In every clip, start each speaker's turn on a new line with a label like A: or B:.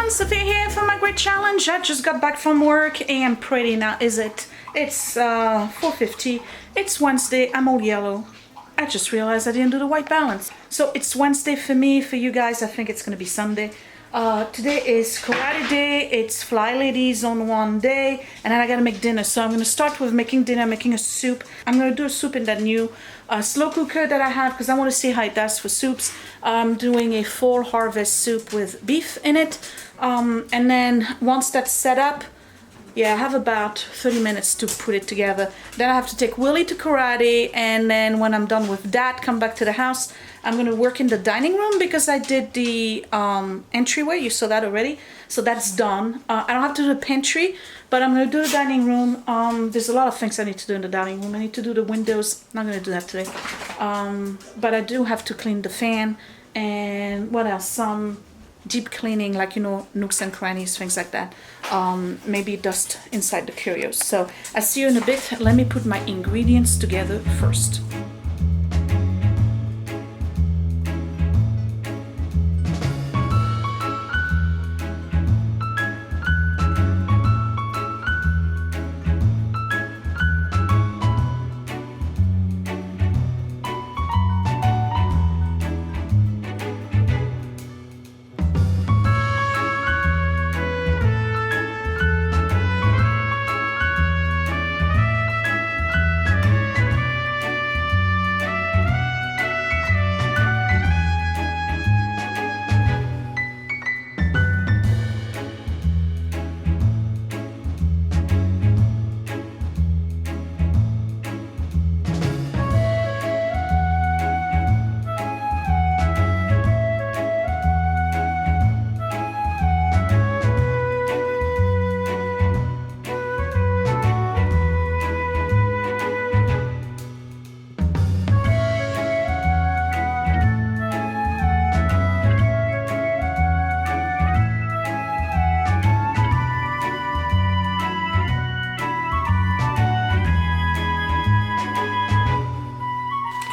A: everyone, Sophia here for my great challenge. I just got back from work and pretty now, is it? It's 4:50. It's Wednesday. I'm all yellow. I just realized I didn't do the white balance. So it's Wednesday for me. For you guys, I think it's gonna be Sunday. Today is karate day. It's fly ladies on one day, and then I gotta make dinner. So I'm gonna start with making dinner, making a soup. I'm gonna do a soup in that new slow cooker that I have because I want to see how it does for soups. I'm doing a fall harvest soup with beef in it, and then once that's set up, yeah, I have about 30 minutes to put it together. Then I have to take Willie to karate, and then when I'm done with that, come back to the house. I'm gonna work in the dining room because I did the entryway. You saw that already, so that's done. I don't have to do the pantry, but I'm gonna do the dining room. There's a lot of things I need to do in the dining room. I need to do the windows. I'm not gonna do that today, but I do have to clean the fan, and what else? Some deep cleaning, like, you know, nooks and crannies, things like that. Maybe dust inside the curios. So I'll see you in a bit. Let me put my ingredients together first.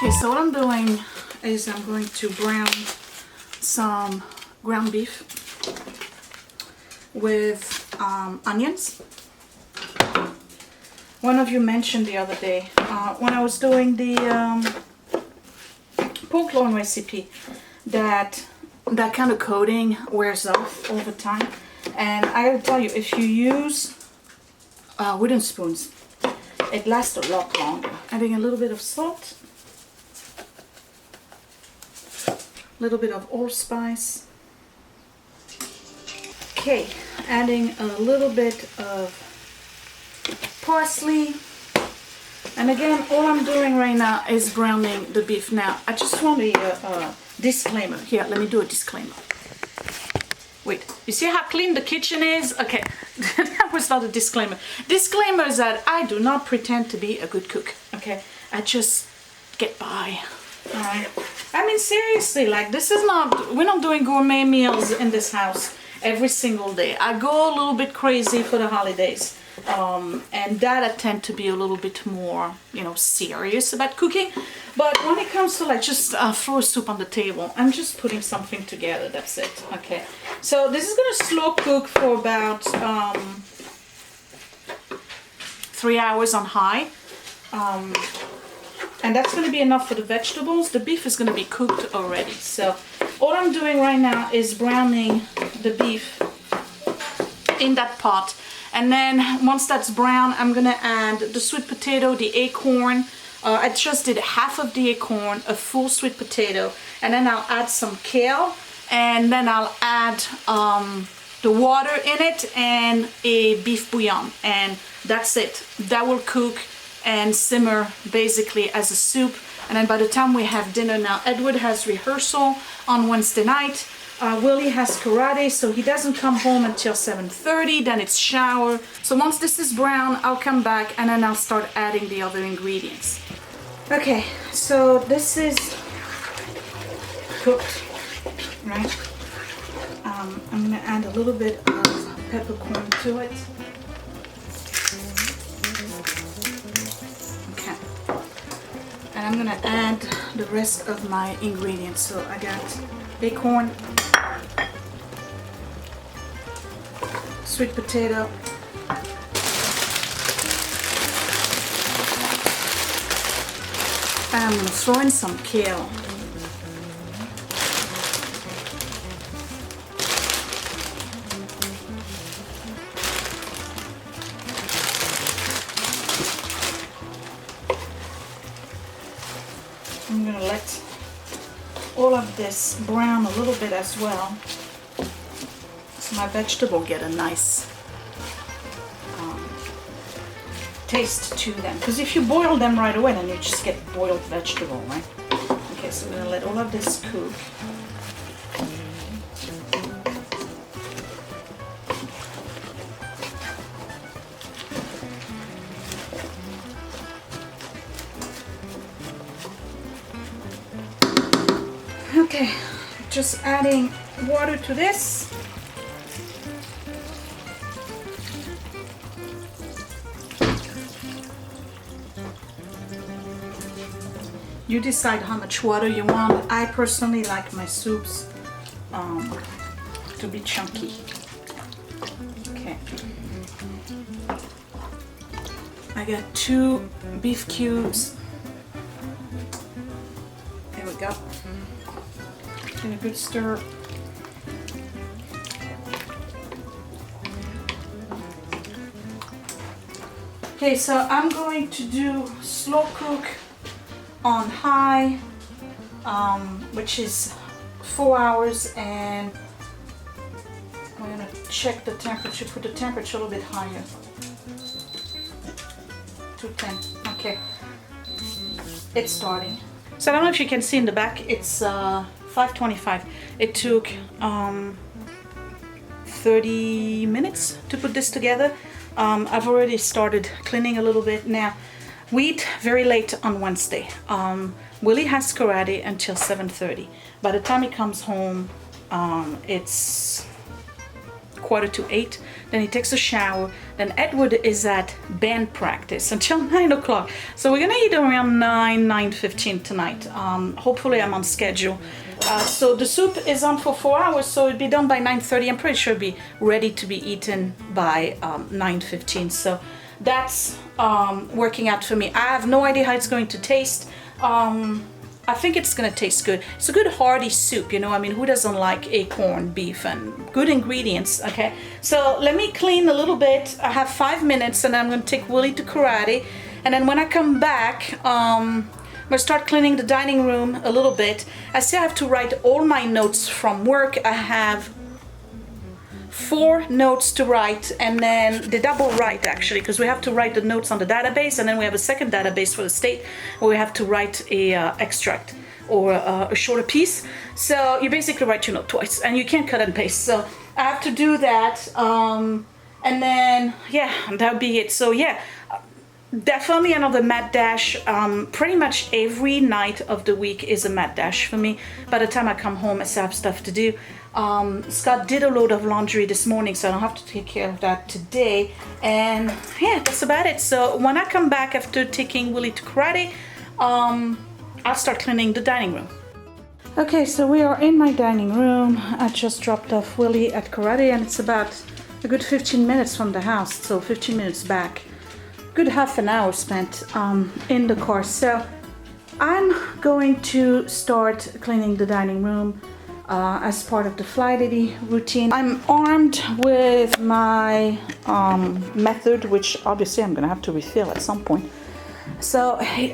A: Okay, so what I'm doing is I'm going to brown some ground beef with onions. One of you mentioned the other day when I was doing the pork loin recipe that kind of coating wears off over time, and I gotta tell you, if you use wooden spoons, it lasts a lot longer. Adding a little bit of salt, little bit of allspice. Okay, adding a little bit of parsley. And again, all I'm doing right now is browning the beef. Now, I just want a disclaimer. Here, let me do a disclaimer. Wait, you see how clean the kitchen is? Okay, that was not a disclaimer. Disclaimer is that I do not pretend to be a good cook, okay? I just get by. Alright, I mean, seriously, like, this is not, we're not doing gourmet meals in this house every single day. I go a little bit crazy for the holidays, and that I tend to be a little bit more, you know, serious about cooking. But when it comes to, like, just throw a soup on the table, I'm just putting something together, that's it. Okay, so this is gonna slow cook for about 3 hours on high. And that's going to be enough for the vegetables. The beef is going to be cooked already. So all I'm doing right now is browning the beef in that pot. And then once that's brown, I'm going to add the sweet potato, the acorn. I just did half of the acorn, a full sweet potato. And then I'll add some kale. And then I'll add the water in it and a beef bouillon. And that's it. That will cook and simmer basically as a soup, and then by the time we have dinner, now Edward has rehearsal on Wednesday night, Willie has karate, so he doesn't come home until 7:30, then it's shower. So once this is brown, I'll come back and then I'll start adding the other ingredients. Okay, so this is cooked, right? I'm gonna add a little bit of peppercorn to it. And I'm gonna add the rest of my ingredients. So I got acorn, sweet potato. And I'm going to throw in some kale. I'm going to let all of this brown a little bit as well, so my vegetable get a nice taste to them. Because if you boil them right away, then you just get boiled vegetable, right? Okay, so I'm going to let all of this cook. Okay, just adding water to this. You decide how much water you want. I personally like my soups to be chunky. Okay. I got 2 beef cubes. There we go. Give it a good stir. Okay, so I'm going to do slow cook on high, which is 4 hours, and I'm gonna check the temperature, put the temperature a little bit higher. 210. Okay, it's starting. So I don't know if you can see in the back, it's 5:25. It took 30 minutes to put this together. I've already started cleaning a little bit now. We eat very late on Wednesday. Willie has karate until 7:30. By the time he comes home, it's 7:45. Then he takes a shower. Then Edward is at band practice until 9 o'clock. So we're gonna eat around 9:15 tonight. Hopefully I'm on schedule. So the soup is on for 4 hours, so it'll be done by 9:30. I'm pretty sure it'll be ready to be eaten by 9:15. So that's working out for me. I have no idea how it's going to taste. I think it's gonna taste good. It's a good hearty soup, you know. I mean, who doesn't like acorn beef and good ingredients? Okay, so let me clean a little bit. I have 5 minutes, and I'm gonna take Willie to karate, and then when I come back, I'm gonna start cleaning the dining room a little bit. I still have to write all my notes from work. I have 4 notes to write, and then the double write actually, because we have to write the notes on the database, and then we have a second database for the state where we have to write a extract or a shorter piece. So you basically write your note twice, and you can't cut and paste. So I have to do that, and then yeah, that'll be it. So yeah, definitely another mad dash. Pretty much every night of the week is a mad dash for me. By the time I come home, I still have stuff to do. Scott did a load of laundry this morning, so I don't have to take care of that today. And yeah, that's about it. So when I come back after taking Willie to karate, I'll start cleaning the dining room. Okay, so we are in my dining room. I just dropped off Willie at karate, and it's about a good 15 minutes from the house, so 15 minutes back. Good half an hour spent in the car. So I'm going to start cleaning the dining room as part of the Fly Lady routine. I'm armed with my method, which obviously I'm gonna have to refill at some point. So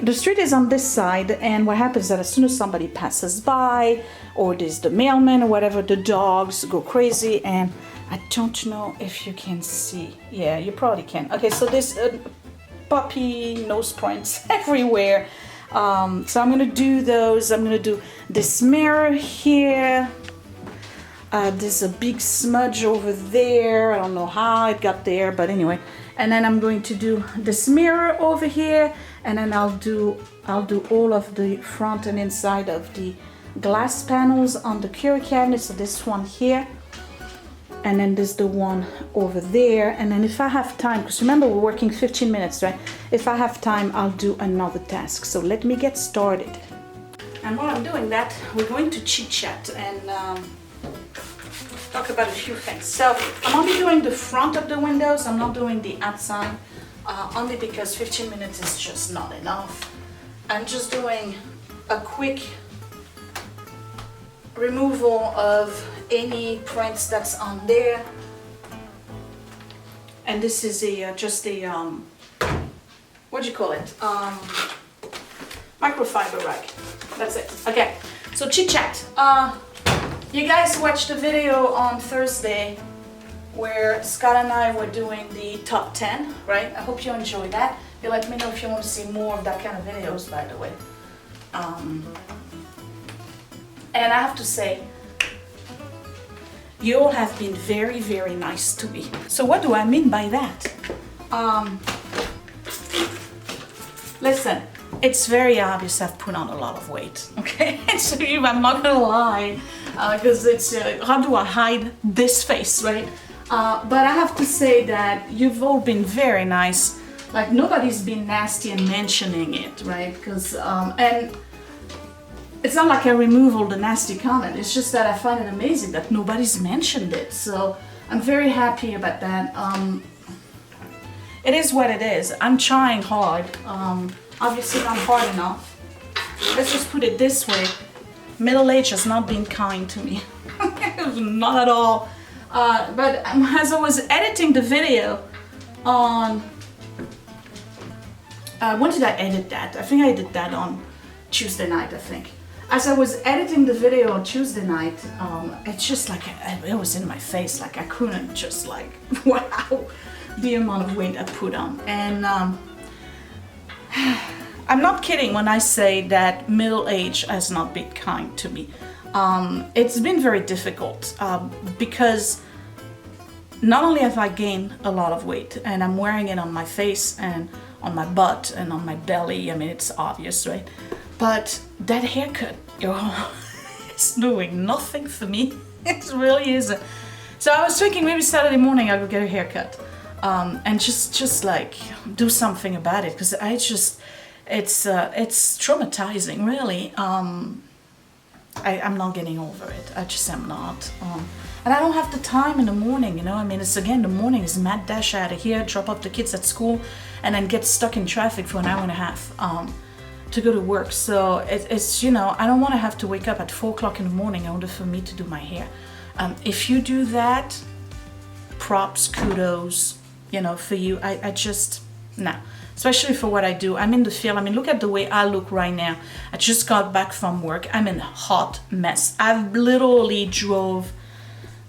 A: the street is on this side, and what happens is that as soon as somebody passes by, or there's the mailman or whatever, the dogs go crazy, and I don't know if you can see. Yeah, you probably can. Okay, so there's puppy nose prints everywhere. So I'm gonna do those. I'm gonna do this mirror here. There's a big smudge over there. I don't know how it got there, but anyway. And then I'm going to do this mirror over here, and then I'll do all of the front and inside of the glass panels on the curio cabinet. So this one here, and then there's the one over there. And then if I have time, because remember we're working 15 minutes, right? If I have time, I'll do another task. So let me get started. And while I'm doing that, we're going to chit chat. And talk about a few things. So I'm only doing the front of the windows. I'm not doing the outside, only because 15 minutes is just not enough. I'm just doing a quick removal of any prints that's on there. And this is just a what do you call it? Microfiber rag. That's it. Okay. So chit chat. You guys watched the video on Thursday where Scott and I were doing the top 10, right? I hope you enjoyed that. You let me know if you want to see more of that kind of videos, by the way. And I have to say, you all have been very, very nice to me. So what do I mean by that? Listen, it's very obvious I've put on a lot of weight, okay? So I'm not gonna lie, because it's, how do I hide this face, right? But I have to say that you've all been very nice. Like, nobody's been nasty in mentioning it, right? Because, and it's not like I remove all the nasty comment. It's just that I find it amazing that nobody's mentioned it. So I'm very happy about that. It is what it is. I'm trying hard. Obviously not hard enough. Let's just put it this way. Middle age has not been kind to me. Not at all. But as I was editing the video on... when did I edit that? I think I did that on Tuesday night, I think. As I was editing the video on Tuesday night, it's just like, it was in my face, like I couldn't just like, wow, the amount of weight I put on. And I'm not kidding when I say that middle age has not been kind to me. It's been very difficult because not only have I gained a lot of weight and I'm wearing it on my face and on my butt and on my belly, I mean, it's obvious, right? But that haircut, it's doing nothing for me. It really isn't. So I was thinking maybe Saturday morning I'll go get a haircut and just like do something about it, because it's traumatizing, really. I'm not getting over it. I just am not. And I don't have the time in the morning, you know. I mean, it's again, the morning is mad dash out of here, drop off the kids at school, and then get stuck in traffic for an hour and a half to go to work. So it's, you know, I don't want to have to wake up at 4 o'clock in the morning in order for me to do my hair. If you do that, props, kudos, you know, for you. I just, no. Especially for what I do. I'm in the field. I mean, look at the way I look right now. I just got back from work. I'm in a hot mess. I've literally drove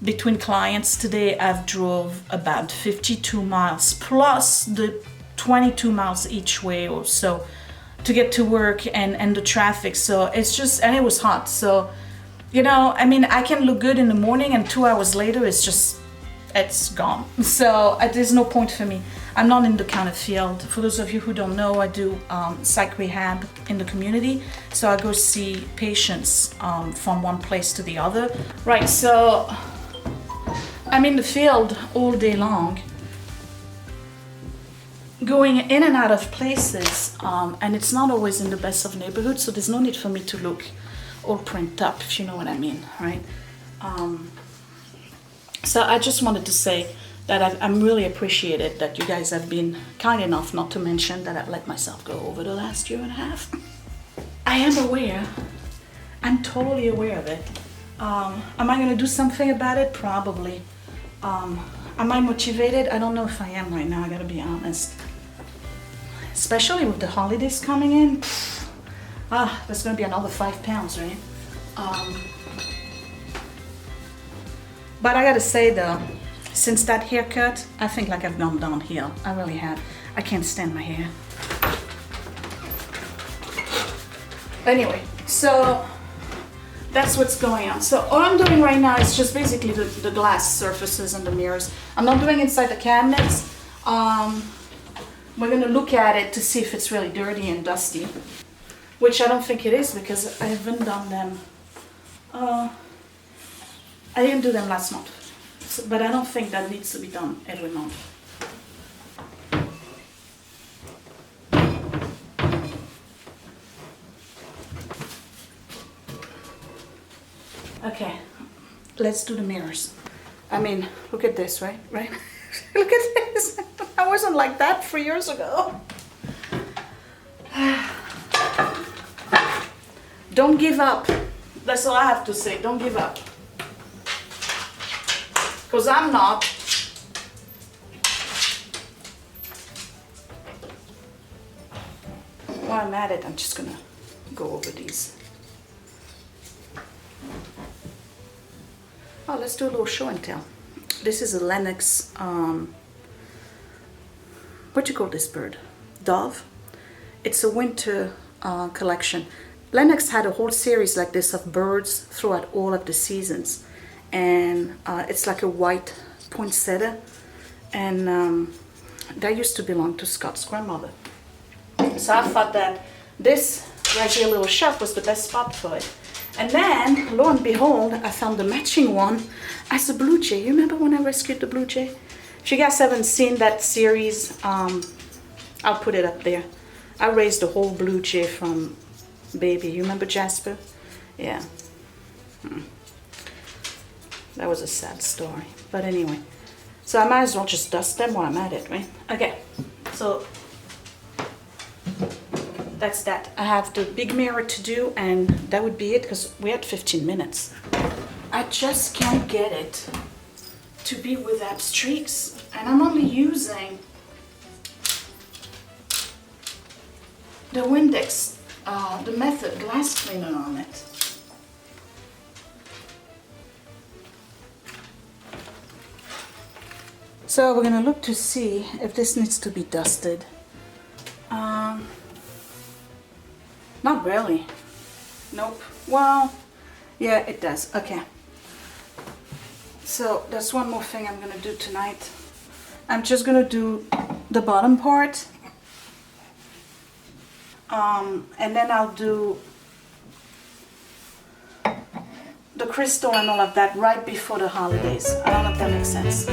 A: between clients today. I've drove about 52 miles plus the 22 miles each way or so to get to work and the traffic. So it's just, and it was hot. So, you know, I mean, I can look good in the morning and 2 hours later it's gone. So there's no point for me. I'm not in the kind of field. For those of you who don't know, I do psych rehab in the community. So I go see patients from one place to the other. Right, so I'm in the field all day long, going in and out of places, and it's not always in the best of neighborhoods, so there's no need for me to look all print up, if you know what I mean, right? So I just wanted to say that I'm really appreciated that you guys have been kind enough not to mention that I've let myself go over the last year and a half. I am aware. I'm totally aware of it. Am I going to do something about it? Probably. Am I motivated? I don't know if I am right now, I gotta be honest. Especially with the holidays coming in. That's gonna be another 5 pounds, right? But I gotta say though, since that haircut, I think like I've gone downhill. I really have. I can't stand my hair. Anyway, so that's what's going on. So all I'm doing right now is just basically the glass surfaces and the mirrors. I'm not doing inside the cabinets. We're gonna look at it to see if it's really dirty and dusty, which I don't think it is because I haven't done them. I didn't do them last month, so, but I don't think that needs to be done every month. Okay, let's do the mirrors. I mean, look at this, right? Right? Look at this. I wasn't like that 3 years ago. Don't give up. That's all I have to say. Don't give up. Because I'm not. While I'm at it, I'm just gonna go over these. Oh, let's do a little show and tell. This is a Lennox, what do you call this bird? Dove. It's a winter collection. Lennox had a whole series like this of birds throughout all of the seasons. And it's like a white poinsettia. And that used to belong to Scott's grandmother. So I thought that this right here little shelf was the best spot for it. And then, lo and behold, I found the matching one as a blue jay. You remember when I rescued the blue jay? If you guys haven't seen that series, I'll put it up there. I raised a whole blue jay from baby. You remember Jasper? Yeah. That was a sad story. But anyway, so I might as well just dust them while I'm at it, right? Okay, so that's that. I have the big mirror to do, and that would be it because we had 15 minutes. I just can't get it to be without streaks, and I'm only using the Windex, the Method glass cleaner on it. So we're gonna look to see if this needs to be dusted. Not really. Nope. Well, yeah, it does. Okay. So that's one more thing I'm gonna do tonight. I'm just gonna do the bottom part. And then I'll do the crystal and all of that right before the holidays. I don't know if that makes sense.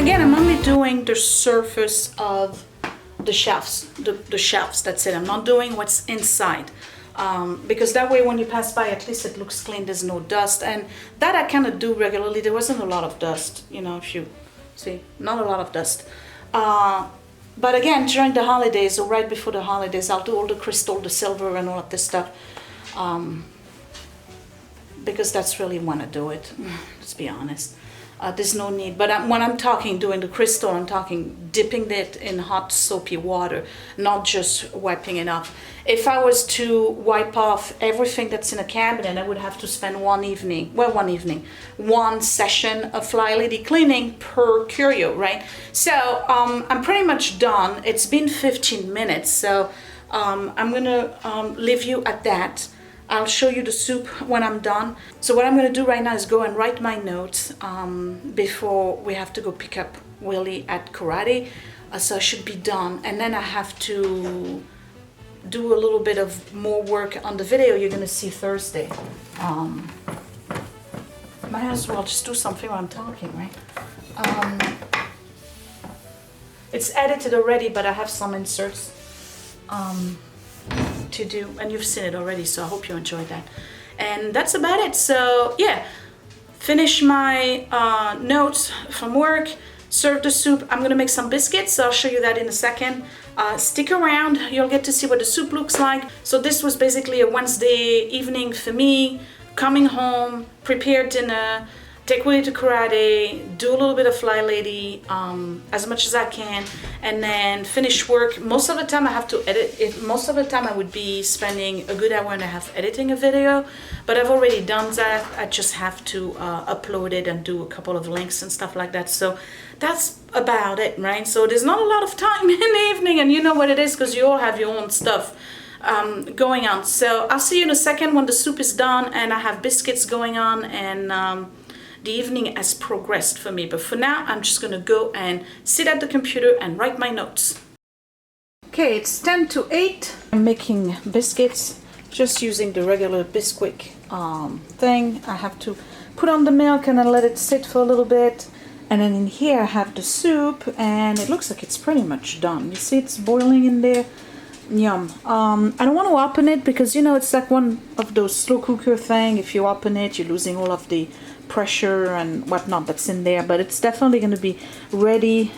A: Again, I'm only doing the surface of the shelves, the shelves, that's it. I'm not doing what's inside. Because that way when you pass by, at least it looks clean, there's no dust. And that I kind of do regularly. There wasn't a lot of dust, you know, if you see, not a lot of dust. But again, during the holidays or right before the holidays, I'll do all the crystal, the silver and all of this stuff. Because that's really when I do it, let's be honest. There's no need, but when I'm talking doing the crystal, I'm talking dipping it in hot soapy water, not just wiping it off. If I was to wipe off everything that's in a cabinet, I would have to spend one session of Fly Lady cleaning per curio, right? So I'm pretty much done. It's been 15 minutes, so I'm gonna leave you at that. I'll show you the soup when I'm done. So what I'm gonna do right now is go and write my notes before we have to go pick up Willie at karate. So I should be done. And then I have to do a little bit of more work on the video you're gonna see Thursday. Might as well just do something while I'm talking, right? It's edited already, but I have some inserts to do, and you've seen it already, so I hope you enjoyed that. And that's about it. So yeah, finish my notes from work, serve the soup. I'm gonna make some biscuits, I'll show you that in a second. Stick around, you'll get to see what the soup looks like. So this was basically a Wednesday evening for me, coming home, prepare dinner, take Willie to karate, do a little bit of Fly Lady as much as I can, and then finish work. Most of the time I have to edit. Most of the time I would be spending a good hour and a half editing a video, but I've already done that. I just have to upload it and do a couple of links and stuff like that. So that's about it, right? So there's not a lot of time in the evening, and you know what it is because you all have your own stuff going on. So I'll see you in a second when the soup is done and I have biscuits going on, and the evening has progressed for me. But for now, I'm just gonna go and sit at the computer and write my notes. Okay, it's 10 to 8. I'm making biscuits, just using the regular Bisquick thing. I have to put on the milk and then let it sit for a little bit. And then in here I have the soup, and it looks like it's pretty much done. You see it's boiling in there. Yum. I don't want to open it because, you know, it's like one of those slow cooker thing. If you open it, you're losing all of the pressure and whatnot that's in there. But it's definitely going to be ready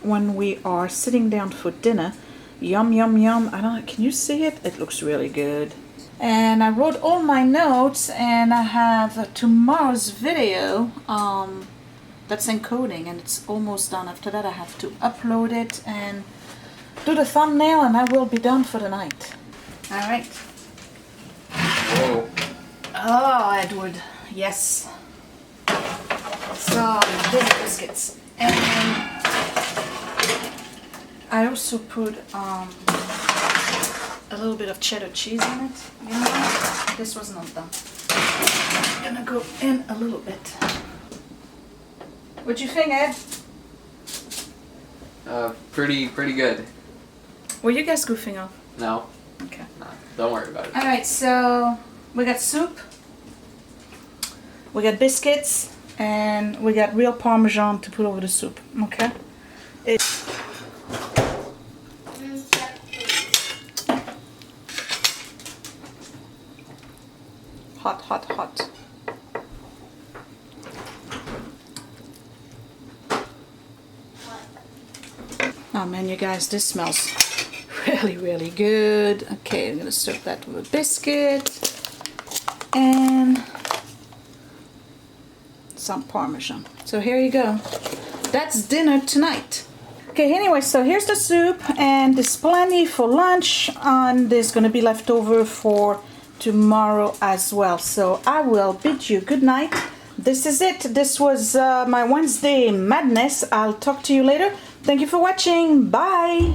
A: when we are sitting down for dinner. Yum, yum, yum. I don't know, can you see it? It looks really good. And I wrote all my notes, and I have tomorrow's video that's encoding, and it's almost done. After that I have to upload it and do the thumbnail, and I will be done for the night. All right.
B: Whoa.
A: Oh, Edward, yes. So, these biscuits. And I also put a little bit of cheddar cheese in it. You know, this was not done. I'm gonna go in a little bit. What'd you think, Ed?
B: Pretty good.
A: Were you guys goofing off?
B: No.
A: Okay.
B: No, don't worry about it.
A: Alright, so we got soup, we got biscuits, and we got real Parmesan to put over the soup, okay? Hot, hot, hot. Oh man, you guys, this smells really, really good. Okay, I'm gonna serve that with a biscuit and some Parmesan. So here you go. That's dinner tonight. Okay, anyway, so here's the soup, and there's plenty for lunch, and there's gonna be leftover for tomorrow as well. So I will bid you good night. This is it. This was my Wednesday madness. I'll talk to you later. Thank you for watching. Bye.